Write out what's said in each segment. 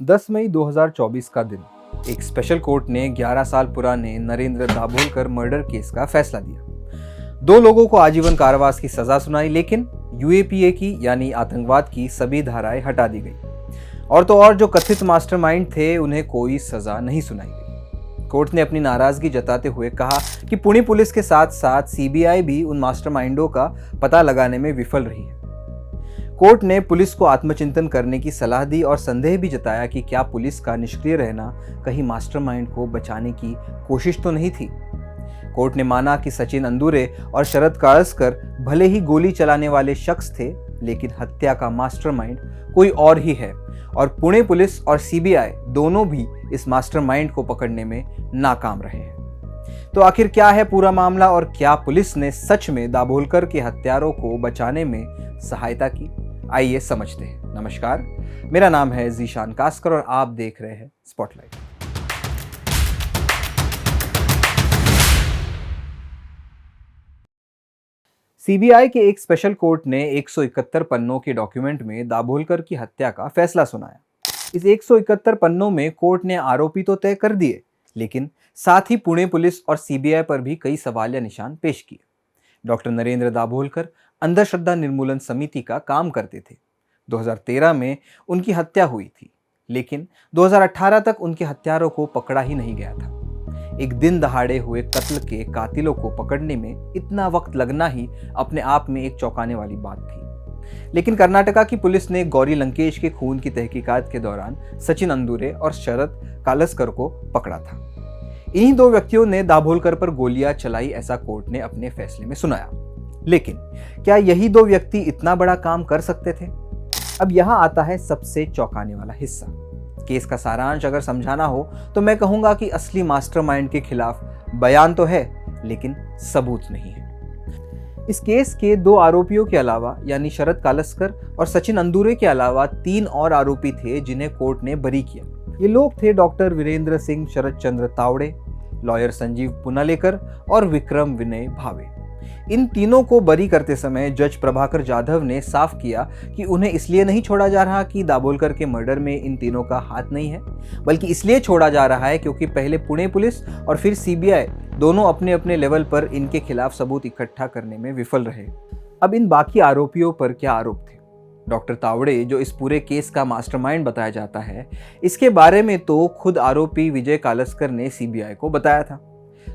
10 मई 2024 का दिन एक स्पेशल कोर्ट ने 11 साल पुराने नरेंद्र दाभोलकर मर्डर केस का फैसला दिया। 2 लोगों को आजीवन कारावास की सजा सुनाई, लेकिन यूएपीए की यानी आतंकवाद की सभी धाराएं हटा दी गई। और तो और जो कथित मास्टरमाइंड थे उन्हें कोई सजा नहीं सुनाई गई। कोर्ट ने अपनी नाराजगी जताते हुए कहा कि पुणे पुलिस के साथ साथ सीबीआई भी उन मास्टरमाइंडों का पता लगाने में विफल रही है। कोर्ट ने पुलिस को आत्मचिंतन करने की सलाह दी और संदेह भी जताया कि क्या पुलिस का निष्क्रिय रहना कहीं मास्टरमाइंड को बचाने की कोशिश तो नहीं थी। कोर्ट ने माना कि सचिन अंदुरे और शरद काळस्कर भले ही गोली चलाने वाले शख्स थे, लेकिन हत्या का मास्टरमाइंड कोई और ही है और पुणे पुलिस और सीबीआई दोनों भी इस मास्टरमाइंड को पकड़ने में नाकाम रहे हैं। तो आखिर क्या है पूरा मामला और क्या पुलिस ने सच में दाभोलकर के हत्यारों को बचाने में सहायता की? आइए समझते हैं। नमस्कार, मेरा नाम है ज़ीशान कास्कर और आप देख रहे हैं स्पॉटलाइट। सीबीआई के एक स्पेशल कोर्ट ने 171 पन्नों के डॉक्यूमेंट में दाभोलकर की हत्या का फैसला सुनाया। इस 171 पन्नों में कोर्ट ने आरोपी तो तय कर दिए, लेकिन साथ ही पुणे पुलिस और सीबीआई पर भी कई सवालिया निशान पेश किए। डॉक्टर नरेंद्र दाभोलकर अंधश्रद्धा निर्मूलन समिति का काम करते थे। 2013 में उनकी हत्या हुई थी, लेकिन 2018 तक उनके हत्यारों को पकड़ा ही नहीं गया था। एक दिन दहाड़े हुए कत्ल के कातिलों को पकड़ने में इतना वक्त लगना ही अपने आप में एक चौंकाने वाली बात थी। लेकिन कर्नाटका की पुलिस ने गौरी लंकेश के खून की तहकीकात के दौरान सचिन अंदुरे और शरद काळस्कर को पकड़ा था। इन्हीं 2 व्यक्तियों ने दाभोलकर पर गोलियां चलाई, ऐसा कोर्ट ने अपने फैसले में सुनाया। लेकिन क्या यही 2 व्यक्ति इतना बड़ा काम कर सकते थे? अब यहां आता है सबसे चौंकाने वाला हिस्सा। केस का सारांश अगर समझाना हो तो मैं कहूंगा कि असली मास्टरमाइंड के खिलाफ बयान तो है, लेकिन सबूत नहीं है। इस केस के 2 आरोपियों के अलावा यानी शरद काळस्कर और सचिन अंदुरे के अलावा 3 और आरोपी थे जिन्हें कोर्ट ने बरी किया। ये लोग थे डॉक्टर वीरेंद्र सिंह शरद चंद्र तावड़े, लॉयर संजीव पुनालेकर और विक्रम विनय भावे। इन तीनों को बरी करते समय जज प्रभाकर जाधव ने साफ किया कि उन्हें इसलिए नहीं छोड़ा जा रहा कि दाभोलकर के मर्डर में इन तीनों का हाथ नहीं है, बल्कि इसलिए छोड़ा जा रहा है क्योंकि पहले पुणे पुलिस और फिर सीबीआई दोनों अपने अपने लेवल पर इनके खिलाफ सबूत इकट्ठा करने में विफल रहे। अब इन बाकी आरोपियों पर क्या आरोप थे? डॉक्टर तावड़े, जो इस पूरे केस का मास्टरमाइंड बताया जाता है, इसके बारे में तो खुद आरोपी विजय काळस्कर ने सीबीआई को बताया था।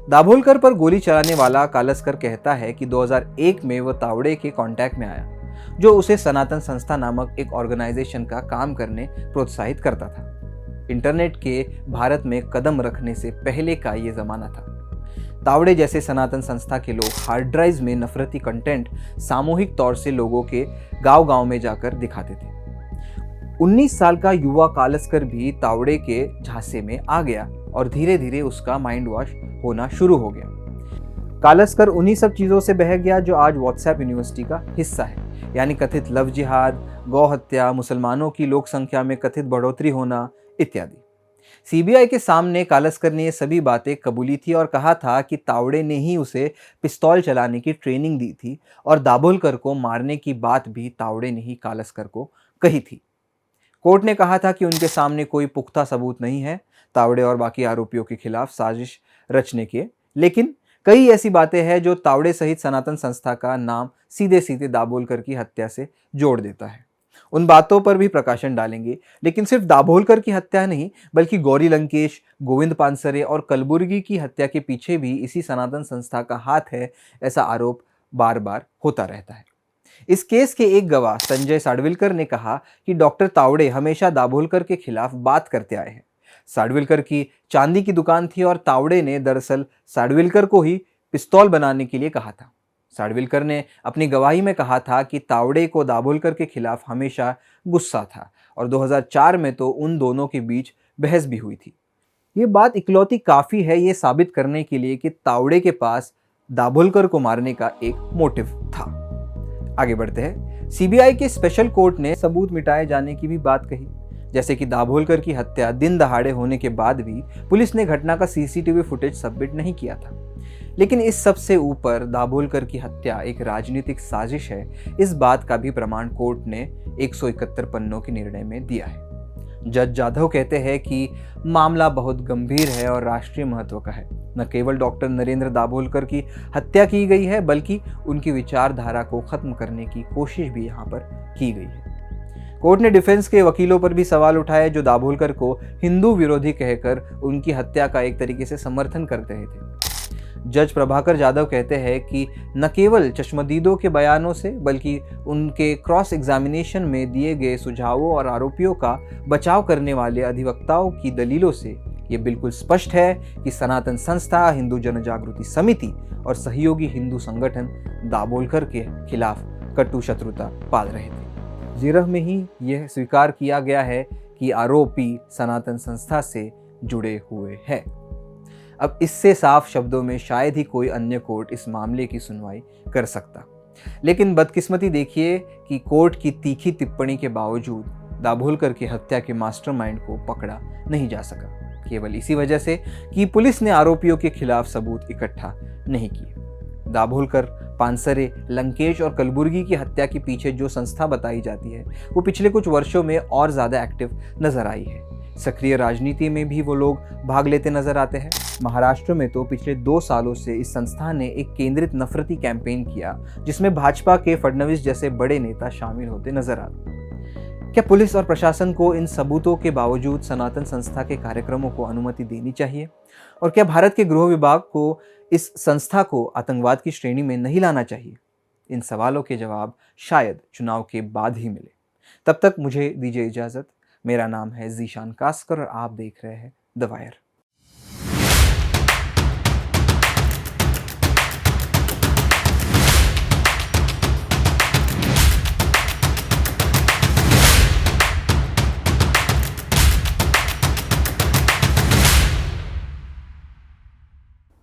दाभोलकर पर गोली चलाने वाला काळस्कर कहता है कि 2001 में वह तावड़े के कांटेक्ट में आया, जो उसे सनातन संस्था नामक एक ऑर्गेनाइजेशन का काम करने प्रोत्साहित करता था। इंटरनेट के भारत में कदम रखने से पहले का ये जमाना था। तावड़े जैसे सनातन संस्था के लोग हार्ड ड्राइव में नफरती कंटेंट सामूहिक तौर से लोगों के गांव-गांव में जाकर दिखाते थे। 19 साल का युवा काळस्कर भी तावड़े के झांसे में आ गया और धीरे धीरे उसका माइंड वॉश होना शुरू हो गया। काळस्कर उन्हीं सब चीज़ों से बह गया जो आज व्हाट्सएप यूनिवर्सिटी का हिस्सा है, यानी कथित लव जिहाद, गौ हत्या, मुसलमानों की लोक संख्या में कथित बढ़ोतरी होना इत्यादि। सीबीआई के सामने काळस्कर ने ये सभी बातें कबूली थी और कहा था कि तावड़े ने ही उसे पिस्तौल चलाने की ट्रेनिंग दी थी और दाभोलकर को मारने की बात भी तावड़े ने ही काळस्कर को कही थी। कोर्ट ने कहा था कि उनके सामने कोई पुख्ता सबूत नहीं है तावड़े और बाकी आरोपियों के खिलाफ साजिश रचने के, लेकिन कई ऐसी बातें हैं जो तावड़े सहित सनातन संस्था का नाम सीधे सीधे दाभोलकर की हत्या से जोड़ देता है। उन बातों पर भी प्रकाशन डालेंगे, लेकिन सिर्फ दाभोलकर की हत्या नहीं बल्कि गौरी लंकेश, गोविंद पानसरे और कलबुर्गी की हत्या के पीछे भी इसी सनातन संस्था का हाथ है, ऐसा आरोप बार बार होता रहता है। इस केस के एक गवाह संजय साडविलकर ने कहा कि डॉक्टर तावड़े हमेशा दाभोलकर के खिलाफ बात करते आए हैं। साडविलकर की चांदी की दुकान थी और तावड़े ने दरअसल साडविलकर को ही पिस्तौल बनाने के लिए कहा था। साडविलकर ने अपनी गवाही में कहा था कि तावड़े को दाभोलकर के खिलाफ हमेशा गुस्सा था और 2004 में तो उन दोनों के बीच बहस भी हुई थी। ये बात इकलौती काफ़ी है ये साबित करने के लिए कि तावड़े के पास दाभोलकर को मारने का एक मोटिव था। आगे बढ़ते हैं। सीबीआई के स्पेशल कोर्ट ने सबूत मिटाए जाने की भी बात कही, जैसे कि दाभोलकर की हत्या दिन दहाड़े होने के बाद भी पुलिस ने घटना का सीसीटीवी फुटेज सबमिट नहीं किया था। लेकिन इस सब से ऊपर दाभोलकर की हत्या एक राजनीतिक साजिश है, इस बात का भी प्रमाण कोर्ट ने 171 पन्नों के निर्णय में दिया है। जज जाधव कहते हैं कि मामला बहुत गंभीर है और राष्ट्रीय महत्व का है। न केवल डॉक्टर नरेंद्र दाभोलकर की हत्या की गई है, बल्कि उनकी विचारधारा को खत्म करने की कोशिश भी यहाँ पर की गई है। कोर्ट ने डिफेंस के वकीलों पर भी सवाल उठाए, जो दाभोलकर को हिंदू विरोधी कहकर उनकी हत्या का एक तरीके से समर्थन कर रहे थे। जज प्रभाकर जाधव कहते हैं कि न केवल चश्मदीदों के बयानों से, बल्कि उनके क्रॉस एग्जामिनेशन में दिए गए सुझावों और आरोपियों का बचाव करने वाले अधिवक्ताओं की दलीलों से ये बिल्कुल स्पष्ट है कि सनातन संस्था, हिंदू जनजागृति समिति और सहयोगी हिंदू संगठन दाभोलकर के खिलाफ कटु शत्रुता पाल रहे थे। जिरह में ही यह स्वीकार किया गया है कि आरोपी सनातन संस्था से जुड़े हुए हैं। अब इससे साफ शब्दों में शायद ही कोई अन्य कोर्ट इस मामले की सुनवाई कर सकता, लेकिन बदकिस्मती देखिए कि कोर्ट की तीखी टिप्पणी के बावजूद दाभोलकर की हत्या के मास्टरमाइंड को पकड़ा नहीं जा सका, केवल इसी वजह से कि पुलिस ने आरोपियों के खिलाफ सबूत इकट्ठा नहीं किए। दाभोलकर, पानसरे, लंकेश और कलबुर्गी की हत्या के पीछे जो संस्था बताई जाती है, वो पिछले कुछ वर्षों में और ज़्यादा एक्टिव नजर आई है। सक्रिय राजनीति में भी वो लोग भाग लेते नजर आते हैं। महाराष्ट्र में तो पिछले 2 सालों से इस संस्था ने एक केंद्रित नफरती कैंपेन किया, जिसमें भाजपा के फडणवीस जैसे बड़े नेता शामिल होते नजर आते। क्या पुलिस और प्रशासन को इन सबूतों के बावजूद सनातन संस्था के कार्यक्रमों को अनुमति देनी चाहिए? और क्या भारत के गृह विभाग को इस संस्था को आतंकवाद की श्रेणी में नहीं लाना चाहिए? इन सवालों के जवाब शायद चुनाव के बाद ही मिले। तब तक मुझे दीजिए इजाजत। मेरा नाम है ज़ीशान कास्कर और आप देख रहे हैं द वायर।